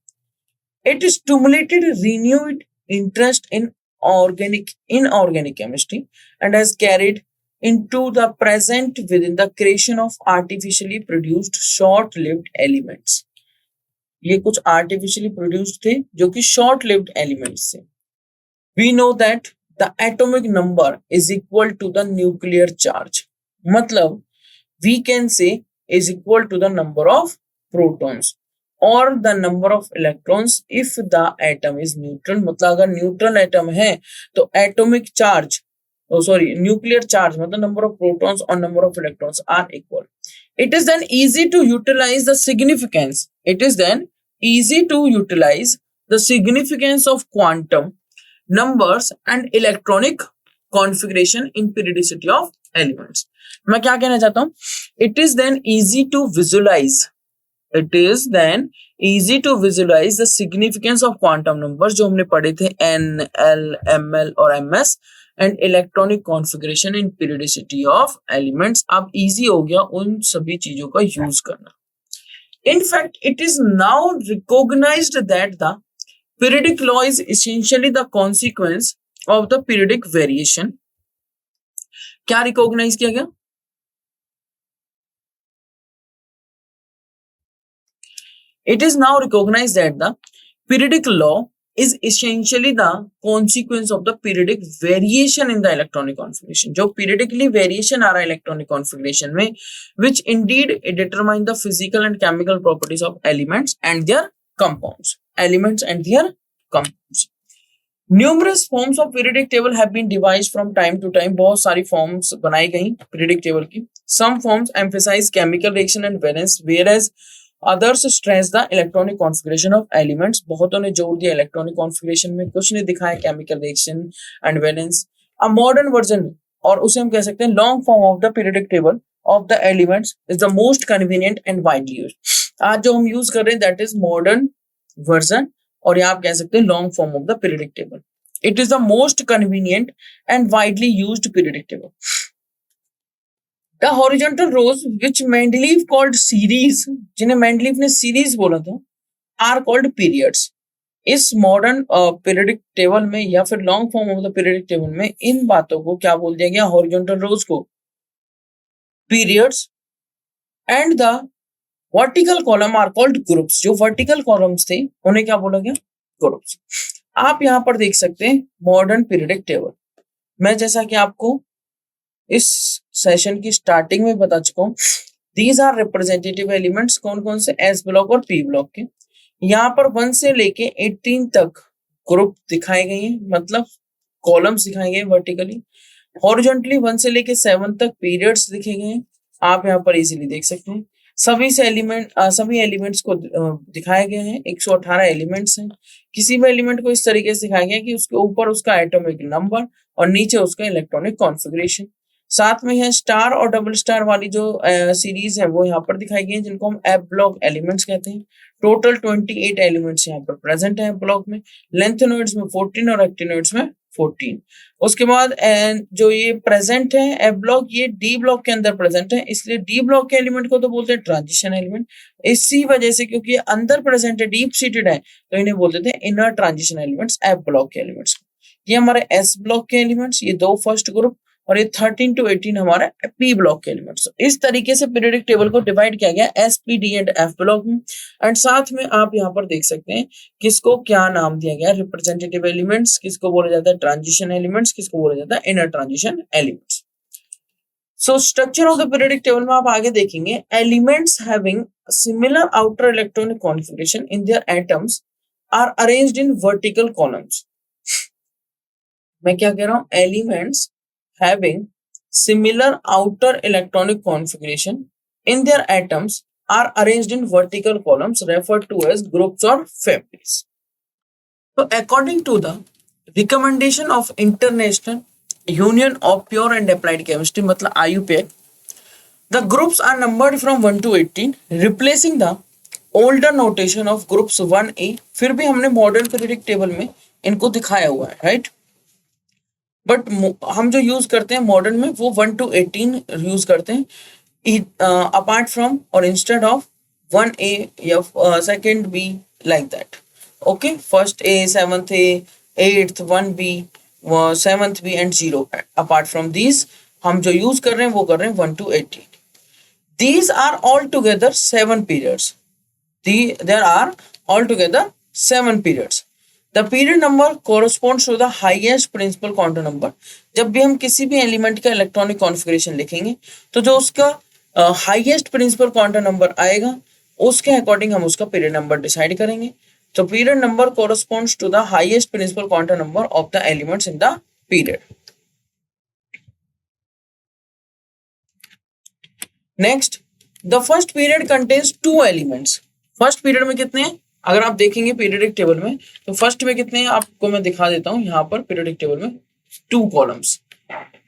It stimulated renewed interest in inorganic chemistry and has carried into the present within the creation of artificially produced short-lived elements। ये कुछ artificially produced थे जो कि short-lived elements थे। We know that the atomic number is equal to the nuclear charge, मतलब we can say is equal to the number of protons or the number of electrons if the atom is neutral। मतलब अगर neutral atom है तो atomic charge nuclear charge मतलब number of protons और number of electrons are equal. It is then easy to utilise the significance of quantum numbers and electronic configuration in periodicity of elements. मैं क्या कहना चाहता हूं, it is then easy to visualise the significance of quantum numbers जो हमने पढ़े थे n, l, ml और ms and electronic configuration in periodicity of elements. अब इजी हो गया उन सभी चीजों का यूज करना। In fact, it is now recognized that the periodic law is essentially the consequence of the periodic variation। क्या रिकॉग्नाइज किया गया? It is now recognized that the periodic law is essentially the consequence of the periodic variation in the electronic configuration। जो periodically variation आ रहा है electronic configuration में, which indeed determine the physical and chemical properties of elements and their compounds। Numerous forms of periodic table have been devised from time to time। बहुत सारी forms बनाई गई periodic table की। Some forms emphasize chemical reaction and valence, whereas others stress the electronic configuration of elements। बहुतों ने जोर दिया electronic configuration में, कुछ ने दिखाया chemical reaction and valence. A modern version, और उसे हम कह सकते हैं long form of the periodic table of the elements is the most convenient and widely used. आज जो हम यूज कर रहे हैं दैट इज मॉडर्न वर्जन, और ये आप कह सकते हैं long form of the periodic table. It is the most convenient and widely used periodic table. The horizontal rows which Mendeleev called series, जिन्हें मेंडलीव ने सीरीज बोला था, are called periods। इस मॉडर्न पीरियडिक टेबल में या फिर long form of the periodic table में इन बातों को क्या बोल दिया गया, हॉरिजॉन्टल रोज को periods and the vertical column are called groups. जो वर्टिकल कॉलम्स थे उन्हें क्या बोला गया, ग्रुप्स। आप यहाँ पर देख सकते हैं मॉडर्न पीरियडिक टेबल। मैं जैसा कि आपको इस सेशन की स्टार्टिंग में बता चुका हूं, दीज आर रिप्रेजेंटेटिव एलिमेंट्स। कौन कौन से, एस ब्लॉक और पी ब्लॉक के। यहाँ पर 1 से लेके 18 तक ग्रुप दिखाए गए हैं, मतलब कॉलम्स दिखाए गए वर्टिकली। हॉरिजॉन्टली 1 से लेके 7 तक पीरियड्स दिखे गए हैं, आप यहाँ पर इजीली देख सकते हैं। सभी एलिमेंट्स को दिखाया गया है। 118 एलिमेंट्स हैं। किसी भी एलिमेंट को इस तरीके से दिखाया गया है कि उसके ऊपर उसका एटॉमिक नंबर और नीचे उसका इलेक्ट्रॉनिक कॉन्फ़िगरेशन। साथ में है स्टार और डबल स्टार वाली जो सीरीज है वो यहाँ पर दिखाई गई है, जिनको हम एफ ब्लॉक एलिमेंट्स कहते हैं। टोटल 28 एलिमेंट्स यहाँ पर प्रेजेंट है एफ ब्लॉक में। लेंथेनॉइड्स में 14 और एक्टिनॉइड्स में 14। उसके बाद जो ये प्रेजेंट है एफ ब्लॉक, ये डी ब्लॉक के अंदर प्रेजेंट है, इसलिए डी ब्लॉक के एलिमेंट को तो बोलते हैं ट्रांजिशन एलिमेंट। इसी वजह से क्योंकि ये अंदर प्रेजेंट है, डीप सीटेड है, तो इन्हें बोलते थे inner transition elements, F block के एलिमेंट्स। ये हमारे एस ब्लॉक के एलिमेंट्स, ये दो फर्स्ट ग्रुप, और ये 13 to 18 हमारा पी ब्लॉक के एलिमेंट्स। इस तरीके से पीरियोडिक टेबल को डिवाइड किया गया S, P, D and F block में। एंड साथ में आप यहाँ पर देख सकते हैं किसको क्या नाम दिया गया, रिप्रेजेंटेटिव एलिमेंट्स किसको बोला जाता है, ट्रांजिशन एलिमेंट्स किसको बोला जाता है, inner transition elements. So structure of the periodic table में आप आगे देखेंगे, elements having similar outer electronic configuration in their atoms are arranged in vertical columns. मैं क्या कह रहा हूं, elements having similar outer electronic configuration in their atoms are arranged in vertical columns referred to as groups or families. So according to the recommendation of International Union of Pure and Applied Chemistry मतलब IUPAC, the groups are numbered from 1 to 18 replacing the older notation of groups 1A। फिर भी हमने modern periodic table में इनको दिखाया हुआ है, right. But हम जो यूज करते हैं मॉडर्न में वो 1 to 18 यूज करते हैं, अपार्ट फ्रॉम और इंस्टेड ऑफ 1A या second B, like that. Okay, first A, seventh A, eighth 1B, seventh B and 0। Apart from these हम जो यूज कर रहे हैं वो कर रहे हैं 1 to 18। These are altogether 7 periods. There are altogether 7 periods. The period number corresponds to the highest principal quantum number. जब भी हम किसी भी एलिमेंट का इलेक्ट्रॉनिक कॉन्फ़िगरेशन लिखेंगे तो जो उसका हाईएस्ट प्रिंसिपल क्वांटम नंबर आएगा उसके अकॉर्डिंग हम उसका पीरियड नंबर डिसाइड करेंगे। तो period number corresponds to the highest principal quantum number of the elements in the period. Next, the first period contains 2 elements. First period में कितने हैं, अगर आप देखेंगे पीरियोडिक टेबल में तो फर्स्ट में कितने हैं आपको मैं दिखा देता हूं। यहाँ पर पीरियोडिक टेबल में 2 कॉलम्स,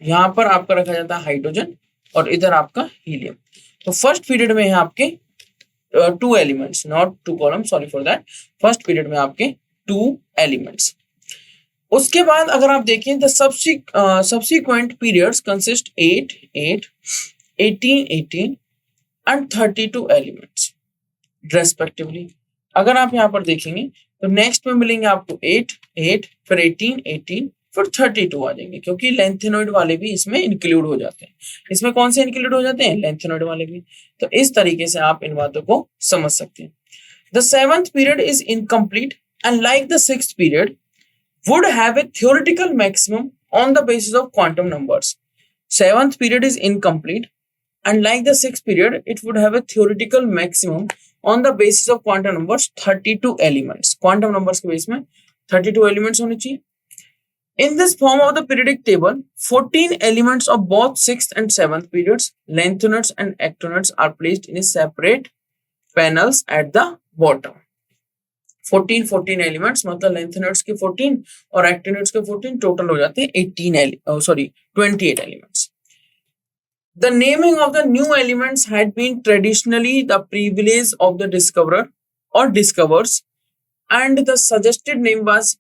यहाँ पर आपका रखा जाता है हाइड्रोजन और इधर आपका हीलियम। तो फर्स्ट पीरियड में है आपके 2 elements, not 2 columns, sorry for that. First period में आपके 2 एलिमेंट्स। उसके बाद अगर आप देखें the subsequent periods consist 8, 8, 18, 18 and 32 elements respectively. अगर आप यहाँ पर देखेंगे तो नेक्स्ट में मिलेंगे आपको 8, 8, फिर 18, 18, फिर 32 आ जाएंगे, क्योंकि लेंथेनॉइड वाले भी इसमें इंक्लूड हो जाते हैं। इसमें कौन से इंक्लूड हो जाते हैं, लेंथेनॉइड वाले भी। तो इस तरीके से आप इन बातों को समझ सकते हैं। The 7th period is incomplete and like the 6th period would have a theoretical maximum on the basis of quantum numbers. 7th period is incomplete and like the 6th period it would have a theoretical maximum on the basis of quantum numbers 32 elements. Quantum numbers के base में 32 elements होने चाहिए। In this form of the periodic table, 14 elements of both 6th and 7th periods, lanthanides and actinides are placed in a separate panels at the bottom. 14 elements मतलब lanthanoids के 14 और actinoids के 14 total हो जाते हैं 28 elements. The naming of the new elements had been traditionally the privilege of the discoverer or discoverers, and the suggested name was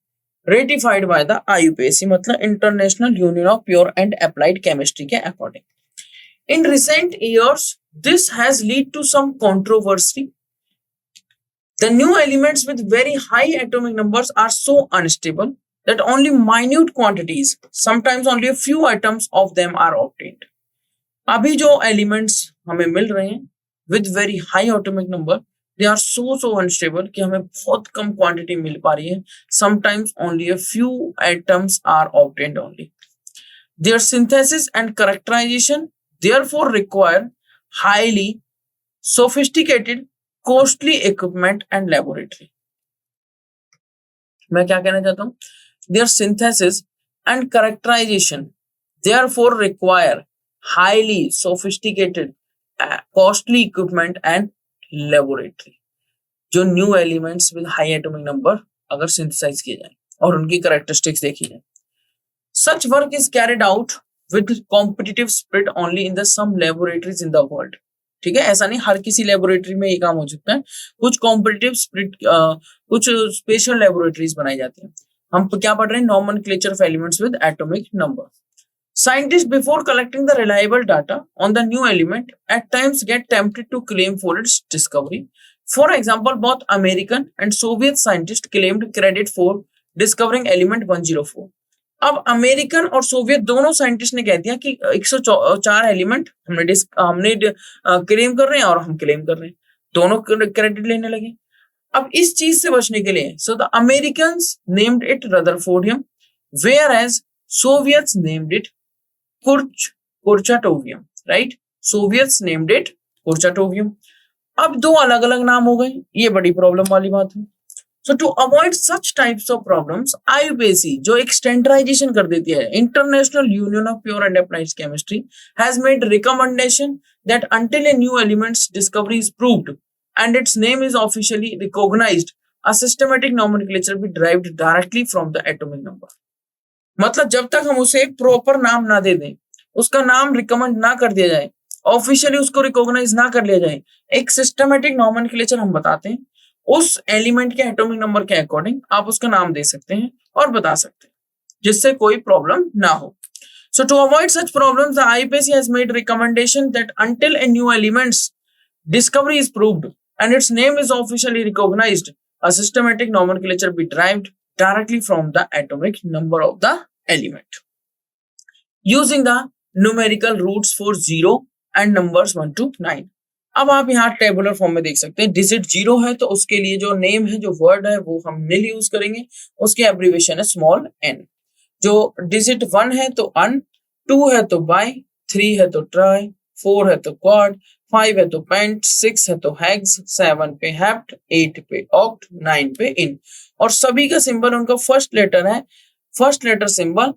ratified by the IUPAC मतलब International Union of Pure and Applied Chemistry के according. In recent years, this has led to some controversy. The new elements with very high atomic numbers are so unstable that only minute quantities, sometimes only a few atoms of them are obtained. अभी जो elements हमें मिल रहे हैं with very high atomic number, they are so unstable कि हमें बहुत कम quantity मिल पा रही है। Sometimes only a few atoms are obtained only. Their synthesis and characterization therefore require highly sophisticated costly equipment and laboratory. मैं क्या कहना चाहता हूँ, their synthesis and characterization therefore require highly sophisticated costly equipment and laboratory. जो new elements with high atomic number अगर synthesise किए जाए और उनकी कैरेक्टरिस्टिक्स देखी जाए. Such work is carried out with competitive spirit only in the some laboratories in the world. ठीक है, ऐसा नहीं हर किसी लेबोरेटरी में ये काम हो सकता है. कुछ कॉम्पिटिटिव स्पिरिट, कुछ स्पेशल लेबोरेटरीज बनाई जाती हैं. हम क्या पढ़ रहे हैं? Nomenclature of elements with atomic number. Scientists, before collecting the reliable data on the new element, at times get tempted to claim for its discovery. For example, both American and Soviet scientists claimed credit for discovering element 104. अब American और Soviet दोनों scientist ने कह दिया कि 104 element हमने claim कर रहे हैं और हम क्लेम कर रहे हैं. दोनों क्रेडिट लेने लगे. अब इस चीज से बचने के लिए so the Americans named it rutherfordium, whereas Soviets named it kurchatovium. Right, Soviets named it kurchatovium. अब दो अलग अलग नाम हो गए, ये बड़ी प्रॉब्लम वाली बात है. So to avoid such types of problems, IUPAC जो एक स्टैंडर्डाइजेशन कर देती है, international union of pure and applied chemistry has made recommendation that until a new element's discovery is proved and its name is officially recognized, a systematic nomenclature be derived directly from the atomic number. मतलब जब तक हम उसे एक proper नाम ना दे दें, उसका नाम रिकमेंड ना कर दिया जाए, ऑफिशियली उसको रिकॉग्नाइज ना कर लिया जाए, एक सिस्टमेटिक नॉमेनक्लेचर हम बताते हैं, उस एलिमेंट के एटॉमिक नंबर के अकॉर्डिंग आप उसका नाम दे सकते हैं और बता सकते हैं, जिससे कोई प्रॉब्लम ना हो. So to avoid such problems, the IUPAC has made recommendation that until a new element's discovery is proved and its name is officially recognized, a systematic nomenclature be derived directly from the atomic number of the element, using the numerical roots for 0 and numbers 1 to 9. अब आप यहाँ tabular form में देख सकते हैं. Digit 0 है तो उसके लिए जो नेम है, जो वर्ड है, वो हम निल यूज करेंगे. उसकी एब्रीविएशन है स्मॉल n. जो डिजिट 1 है तो अन, 2 है तो बाई, 3 है तो ट्राई, 4 है तो क्वाड, 5 है तो पेंट, 6 है तो हेक्स, 7 पे हेप्ट, 8 पे ऑक्ट, 9 पे इन. और सभी का सिंबल उनका फर्स्ट लेटर है. फर्स्ट लेटर सिंबल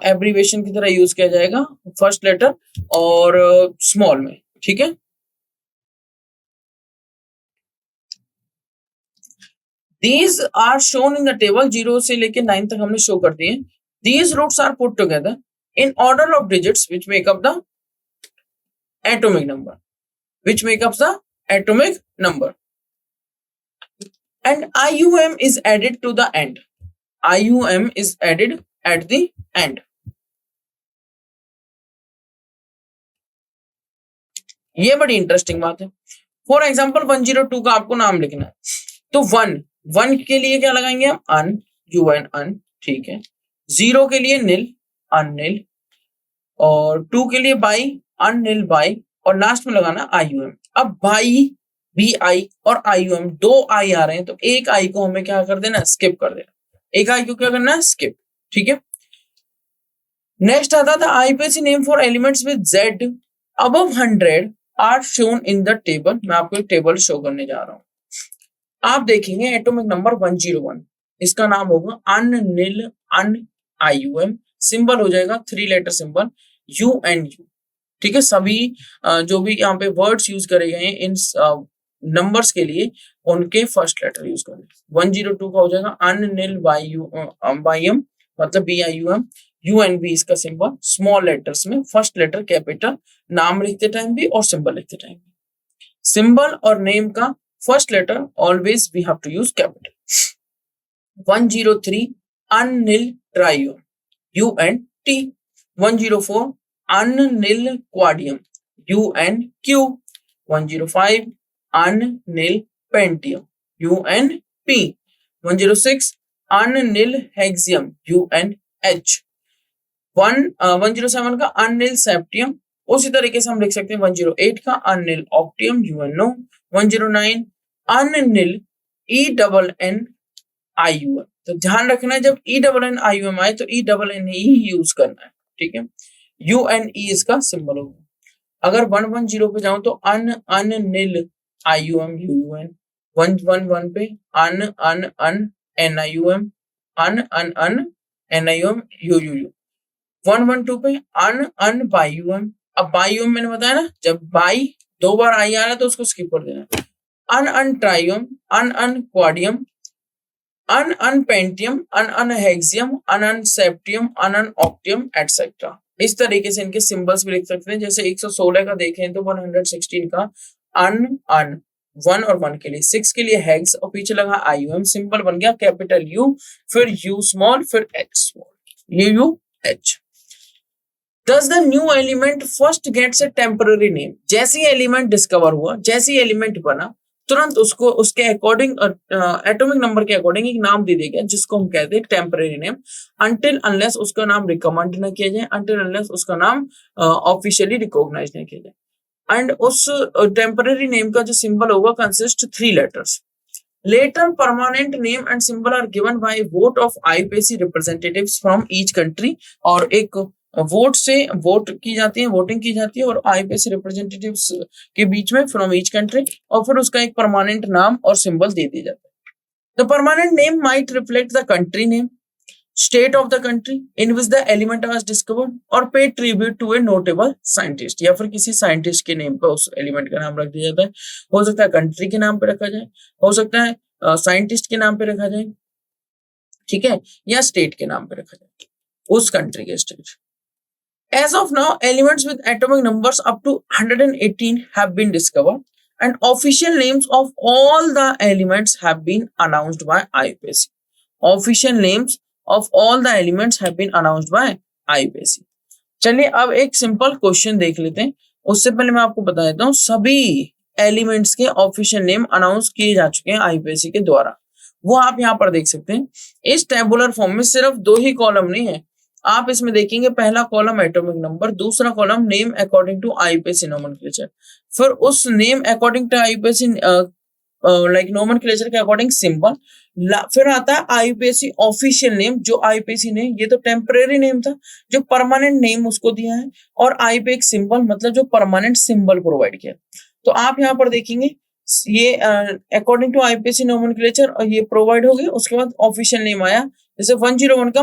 एब्रीविएशन की तरह यूज किया जाएगा, फर्स्ट लेटर और स्मॉल में. ठीक है, These are shown in the table. 0 से लेके 9 तक हमने शो कर दिए. These roots are put together in order of digits which make up the atomic number. Which make up the atomic number. And IUM is added to the end. IUM is added at the end. ये बड़ी interesting बात है. For example 102 का आपको नाम लिखना है तो 1 के लिए क्या लगाएंगे हम? अन, UN अन. ठीक है. 0 के लिए निल, अननिल. और 2 के लिए बाई, अननिल बाई. और लास्ट में लगाना IUM. अब बाई, BI और IUM दो आई आ रहे हैं तो एक आई को हमें क्या कर देना? स्किप कर देना. एक आई को क्या करना है? स्किप. ठीक है. नेक्स्ट आता था IUPAC name for elements with Z above 100 are shown in the table. मैं आपको एक टेबल शो करने जा रहा हूं. आप देखेंगे एटॉमिक नंबर 101, इसका नाम होगा अननिल अन IUM. सिंबल हो जाएगा 3 लेटर सिंबल UNU. ठीक है, सभी जो भी यहाँ पे वर्ड्स यूज करे गए हैं इन नंबर्स के लिए उनके फर्स्ट लेटर यूज करें. 102 का हो जाएगा अननिल बाइम, मतलब BIUM. UNB इसका सिंबल स्मॉल लेटर्स में, फर्स्ट लेटर कैपिटल, नाम लिखते टाइम भी और सिंबल लिखते टाइम भी. सिंबल और नेम का first letter always we have to use capital. 103 unnil trium UNT. 104 unnil quadium UNQ. 105 unnil pentium UNP. 106 unnil hexium UNH. 107 का unnil septium. उसी तरीके से हम लिख सकते हैं 108 का unnil octium UNO. 109 unnil ENNIUM. तो ध्यान रखना है जब ENNIUM आए तो ENNE ही यूज करना है. ठीक है, UNE इसका सिंबल होगा. अगर 110 पे जाऊं तो unnil IUM UUN. 111 पे NIUM NIUM UUU. 112 पे BIUM. अब BIUM मैंने बताया ना, जब बाई दो बार आई आ रहा है तो उसको स्किप कर देना। अन ट्राइयम, अन क्वाडियम, अन पेंटियम, अन हेक्सियम, अन सेप्टियम, अन ऑक्टियम एटसेट्रा। इस तरीके से इनके सिंबल्स भी लिख सकते हैं। जैसे 116 का देखें तो 116 का अन 1 और 1 के लिए, 6 के लिए हेक्स और पीछे लगा आईयूएम, सिंबल बन गया कैपिटल यू, फिर यू स्मॉल, फिर H small, U H. Does the new element first gets a temporary name? जैसे ही एलिमेंट डिस्कवर हुआ, जैसे ही एलिमेंट बना, तुरंत उसको उसके अकॉर्डिंग एटॉमिक नंबर के अकॉर्डिंग एक नाम दे दिया गया जिसको हम कहते हैं टेम्पररी नेम, अनटिल अनलेस उसका नाम रिकमेंड न किया जाए, अनटिल अनलेस उसका नाम ऑफिशियली रिकॉग्नाइज न किया जाए। एंड उस टेम्पररी नेम का जो सिंबल होगा consist 3 letters. Later, permanent name and symbol are given by vote of IPAC representatives from each country। और एक वोट से वोट की जाती है, वोटिंग की जाती है और आईपीएसी रिप्रेजेंटेटिव्स के बीच में फ्रॉम ईच कंट्री, और फिर उसका एक परमानेंट नाम और सिंबल दे दिया जाता है। The permanent name might reflect the country name, state of the country in which the element was discovered, और pay tribute to a notable scientist, या फिर किसी साइंटिस्ट के नेम पर उस एलिमेंट का नाम रख दिया जाता है। हो सकता है कंट्री के नाम पे रखा जाए, हो सकता है साइंटिस्ट के नाम पे रखा जाए, ठीक है, या स्टेट के नाम पे रखा जाए, उस कंट्री के state. As of now, elements with atomic numbers up to 118 have been discovered, and official names of all the elements have been announced by IPAC. Official names of all the elements have been announced by IPAC. चलिए अब एक simple question देख लेते हैं। उससे पहले मैं आपको बता देता हूँ सभी एलिमेंट्स के ऑफिशियल नेम अनाउंस किए जा चुके हैं आईपीएसी के द्वारा, वो आप यहाँ पर देख सकते हैं। इस टेबुलर फॉर्म में सिर्फ 2 ही कॉलम नहीं है, आप इसमें देखेंगे पहला कॉलम एटॉमिक नंबर, दूसरा column name according to IUPAC nomenclature, फिर उस name according to IUPAC like nomenclature के अकॉर्डिंग सिंबल, फिर आता है आईपीएसी ऑफिशियल नेम जो आईपीएसी ने, ये तो टेम्परेरी नेम था, जो परमानेंट नेम उसको दिया है, और आईपीएक्स सिंबल मतलब जो परमानेंट सिंबल प्रोवाइड किया। तो आप यहाँ पर देखेंगे ये अकॉर्डिंग टू आईपीएसी नोमेनक्लेचर और ये प्रोवाइड हो गया। उसके बाद ऑफिशियल नेम आया, जैसे 101 का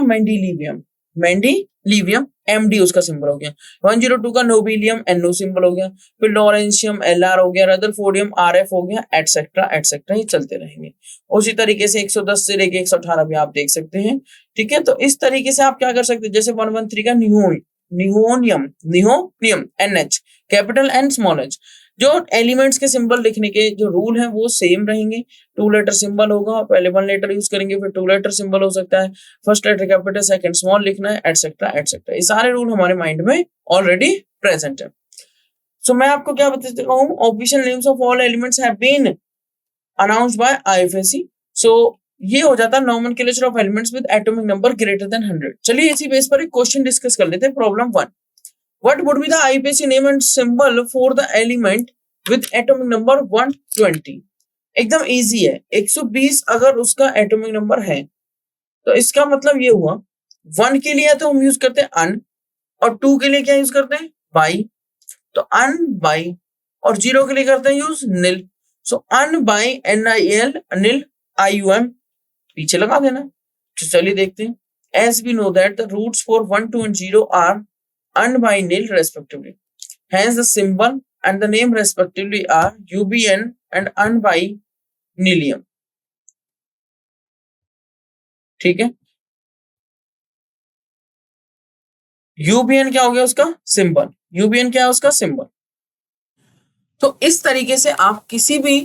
मेंडेलिवियम एमडी उसका सिंबल हो गया, 102 का नोबिलियम एनओ सिंबल हो गया, फिर लॉरेंशियम एलआर हो गया, रदरफोर्डियम आरएफ हो गया, एटसेट्रा एटसेट्रा, ये चलते रहेंगे। उसी तरीके से 110 से लेके 118 भी आप देख सकते हैं, ठीक है। तो इस तरीके से आप क्या कर सकते हैं, जैसे 113 का nihonium NH, capital N small H, जो एलिमेंट्स के सिंबल लिखने के जो रूल हैं वो सेम रहेंगे। 2 लेटर सिंबल होगा, पहले 1 लेटर यूज करेंगे, फिर 2 लेटर सिंबल हो सकता है, first letter capital second small लिखना है, एटसेट्रा एटसेट्रा। ये सारे रूल हमारे माइंड में ऑलरेडी प्रेजेंट है। सो मैं आपको क्या बता देता हूँ, official names of all elements have been announced by IUPAC. So ये हो जाता है nomenclature of elements with atomic number greater than 100। चलिए इसी बेस पर एक क्वेश्चन डिस्कस कर लेते हैं। Problem 1, What would be the IPAC name and symbol for the element with atomic number 120? एकदम इजी है। 120 अगर उसका एटॉमिक नंबर है तो इसका मतलब ये हुआ 1 के लिए तो हम यूज करते हैं अन, और 2 के लिए क्या यूज करते हैं बाई, तो अन बाई, और 0 के लिए करते हैं use nil. So un bi NIL nil IUM पीछे लगा देना। तो चलिए देखते हैं। As we know that the roots for 1, 2 and 0 are un by nil respectively. Hence the symbol and the name respectively are UBN and un by nilium. ठीक है, UBN क्या हो गया उसका सिंबल, UBN क्या है उसका सिंबल। तो इस तरीके से आप किसी भी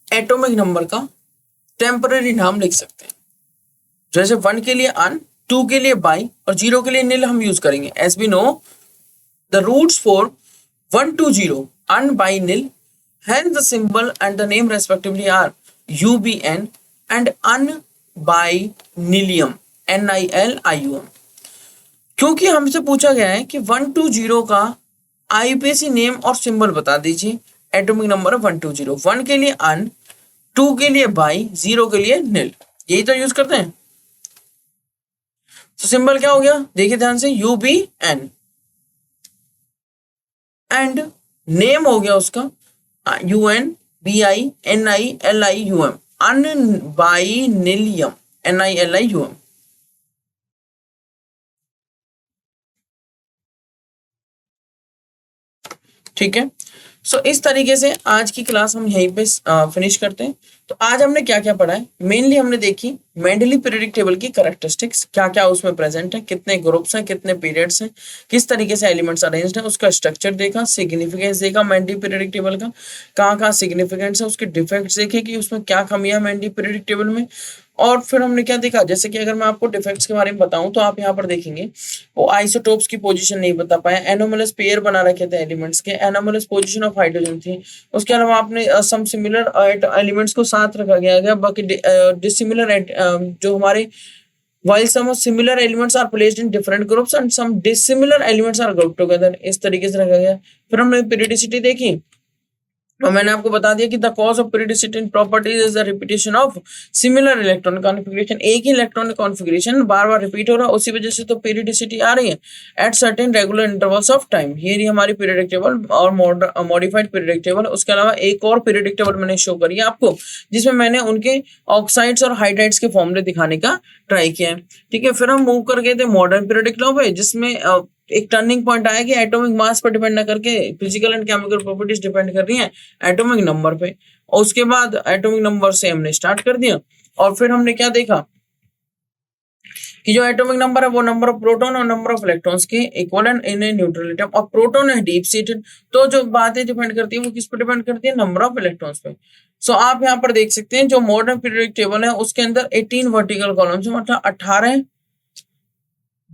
एटॉमिक नंबर का टेम्पररी नाम लिख सकते हैं। जैसे 1 के लिए अन, 2 के लिए बाई और 0 के लिए निल हम यूज करेंगे। As we know the roots for 1 to 0 un bi nil, hence the symbol and the name respectively are UBN and un by nilium NILIUM। क्योंकि हमसे पूछा गया है कि 1 to 0 का आईपीएसी नेम और सिंबल बता दीजिए। एटॉमिक नंबर 1 to 0, 1 के लिए अन, 2 के लिए बाई, 0 के लिए निल, यही तो यूज करते हैं। तो सिंबल क्या हो गया देखिए ध्यान से, UBN, एंड नेम हो गया उसका UNBINILIUM un bi nilium NILIUM। ठीक है। सो इस तरीके से आज की क्लास हम यहीं पे फिनिश करते हैं। तो आज हमने क्या क्या पढ़ा है, मेनली हमने देखी मेंडली पीरियोडिक टेबल की कैरेक्टरिस्टिक्स, क्या क्या उसमें प्रेजेंट है, कितने ग्रुप्स हैं, कितने पीरियड्स हैं, किस तरीके से एलिमेंट्स अरेंज्ड हैं, उसका स्ट्रक्चर देखा, सिग्निफिकेंस देखा मेंडली पीरियोडिक टेबल का, कहाँ कहाँ सिग्निफिकेंस है, उसके डिफेक्ट्स देखे कि उसमें क्या कमियां मेंडली पीरियोडिक टेबल में। और फिर हमने क्या देखा, जैसे कि अगर मैं आपको डिफेक्ट्स के बारे में बताऊं तो आप यहाँ पर देखेंगे वो आइसोटोप्स की पोजीशन नहीं बता पाए, एनोमलस पेयर बना रखे थे एलिमेंट्स के, एनोमलस पोजीशन ऑफ हाइड्रोजन थी। उसके अलावा आपने सम सिमिलर एलिमेंट्स को साथ रखा गया, बाकी डिसिमिलर जो हमारे while some of similar elements are placed in different groups and some dissimilar elements are grouped together, इस तरीके से रखा गया। फिर हमने पीरियोडिसिटी देखी और मैंने आपको बता दिया कि the cause of periodicity in properties is the repetition of similar electronic configuration, एक ही इलेक्ट्रॉनिक कॉन्फ़िगरेशन बार बार रिपीट हो रहा है, उसी वजह से तो पीरियोडिसिटी आ रही है at certain regular intervals of time. ये रही हमारी पीरियोडिक टेबल और मॉडिफाइड पीरियोडिक टेबल। उसके अलावा एक और पीरियोडिक टेबल मैंने शो करी है आपको, जिसमें मैंने उनके ऑक्साइड्स और हाइड्राइड्स के फॉर्मूले दिखाने का ट्राई किया है। ठीक है, फिर हम मूव कर गए थे मॉडर्न पीरियोडिक लॉ पे, जिसमें एक टर्निंग पॉइंट आया कि एटॉमिक मास पर डिपेंड ना करके physical and chemical properties depend कर रही हैं एटॉमिक नंबर पे। और उसके बाद एटॉमिक नंबर से हमने स्टार्ट कर दिया और फिर हमने क्या देखा कि जो एटॉमिक नंबर है वो नंबर ऑफ प्रोटॉन और नंबर ऑफ इलेक्ट्रॉन्स के equivalent in a neutral atom, और प्रोटॉन है डीप सीटेड, तो जो बातें डिपेंड करती है वो किस पर डिपेंड करती है, नंबर ऑफ इलेक्ट्रॉन्स पे। सो आप यहाँ पर देख सकते हैं जो मॉडर्न पीरियोडिक टेबल है उसके अंदर 18 वर्टिकल कॉलम्स है, मतलब 18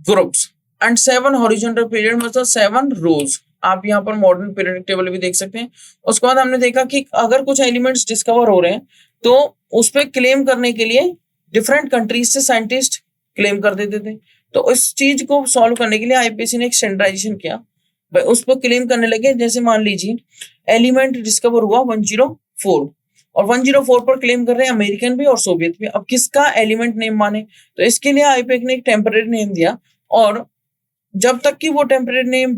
ग्रुप्स एंड 7 हॉरिजॉन्टल पीरियड, मतलब 7 रोज। आप यहाँ पर मॉडर्न पीरियोडिक टेबल भी देख सकते हैं। उसके बाद हमने देखा कि अगर कुछ एलिमेंट्स डिस्कवर हो रहे हैं तो उस पर क्लेम करने के लिए डिफरेंट कंट्रीज से साइंटिस्ट क्लेम कर देते थे। तो इस चीज को सॉल्व करने के लिए आईपीसी ने एक स्टैंडर्डाइजेशन किया, भाई उस पर क्लेम करने लगे। जैसे मान लीजिए एलिमेंट डिस्कवर हुआ 104 और 104 पर क्लेम कर रहे हैं अमेरिकन भी और सोवियत भी। अब किसका एलिमेंट नेम माने, तो इसके लिए आईपीसी ने एक टेम्परेरी नेम दिया, और जब तक कि वो टेम्परेरी नेम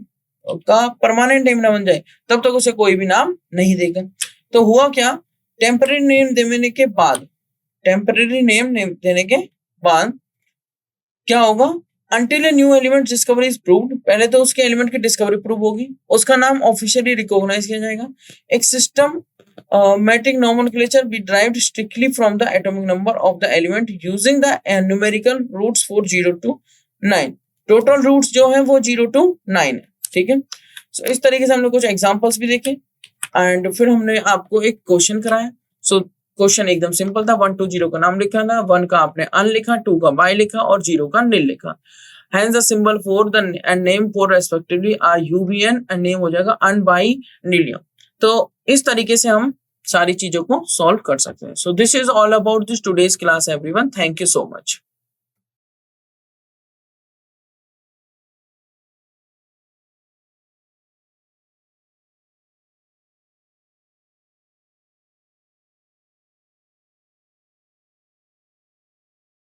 का परमानेंट नेम ना बन जाए तब तक उसे कोई भी नाम नहीं देगा। तो हुआ क्या, टेम्परेरी नेम देने के बाद, टेम्परेरी नेम देने के बाद क्या होगा, until a new element discovery is proved, पहले तो उसके एलिमेंट की डिस्कवरी प्रूव होगी, उसका नाम ऑफिशियली रिकॉग्नाइज किया जाएगा। एक systematic nomenclature be derived strictly from the atomic number of the element using the numerical roots for 0 to 9। Total roots जो है वो 0 to 9 है। ठीक है, सो इस तरीके से हमने कुछ एग्जांपल्स भी देखे एंड फिर हमने आपको एक क्वेश्चन कराया। सो क्वेश्चन एकदम सिंपल था, 1 to 0 का नाम लिखा था, 1 का आपने अन लिखा, 2 का बाय लिखा और 0 का नील लिखा। Hence the symbol for the and name for respectively are UBN and name हो जाएगा अन बाई नीलियम। तो इस तरीके से हम सारी चीजों को सॉल्व कर सकते हैं। So this is all about this today's class everyone, thank you so much.